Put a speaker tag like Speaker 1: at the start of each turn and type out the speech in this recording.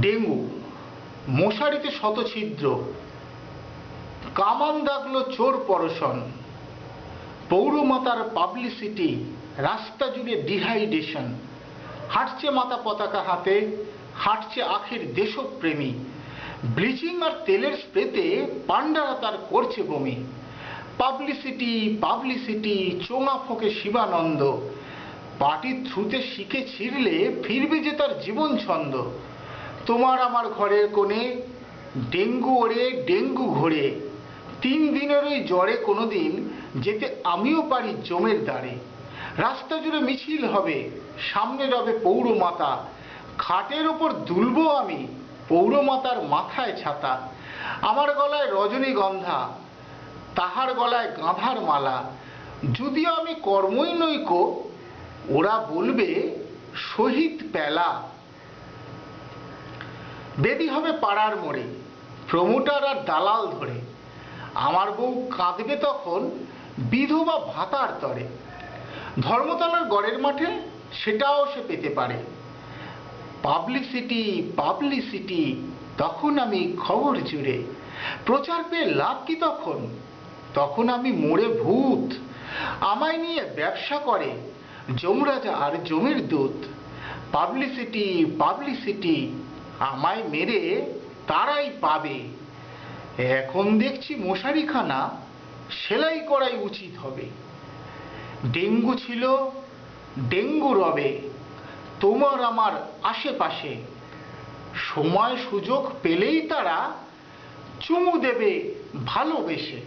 Speaker 1: Dengue, মশারিতে শতছিদ্র, কামান দাগলো চোর পরশন, পৌরমাতার publicity, রাস্তা জুড়ে ডিহাইড্রেশন, হাঁটছে মাতা পতাকা হাতে, হাঁটছে আখের দেশপ্রেমী, ব্লিচিং আর তেলের স্প্রেতে পান্ডারা তার করছে বমি, পাবলিসিটি পাবলিসিটি, চোঙা ফোঁকে শিবানন্দ, পার্টির থ্রুতে শিখে ছিঁড়লে ফিরবে যে তার জীবন ছন্দ, তোমার আমার ঘরের কোণে ডেঙ্গু ওড়ে ডেঙ্গু ঘোরে, 3 দিনের ওই জ্বরে কোনোদিন যেতে আমিও পারি জমের দ্বারে, রাস্তা জুড়ে মিছিল হবে, সামনে রবে পৌরমাতা, খাটের ওপর দুলবো আমি, পৌরমাতার মাথায় ছাতা, আমার গলায় রজনীগন্ধা, তাহার গলায় গাঁধার মালা, যদিও আমি কর্মই নৈকো, ওরা বলবে শহীদ পেলা। বেদি হবে পাড়ার মোড়ে, প্রমোটার আর দালাল ধরে, আমার বউ কাঁদবে তখন বিধবা ভাতার তরে, ধর্মতলার গড়ের মাঠে সেটাও সে পেতে পারে, পাবলিসিটি পাবলিসিটি, তখন আমি খবর জুড়ে, প্রচার পেয়ে লাভ কি তখন, তখন আমি মোড়ে ভূত, আমায় নিয়ে ব্যবসা করে যমরাজা আর জমির দূত, পাবলিসিটি পাবলিসিটি, আমায় মেরে তারাই পাবে, এখন দেখছি মশারিখানা সেলাই করাই উচিত হবে, ডেঙ্গু ছিল ডেঙ্গু রবে তোমার আমার আশেপাশে, সময় সুযোগ পেলেই তারা চুমু দেবে ভালোবেসে।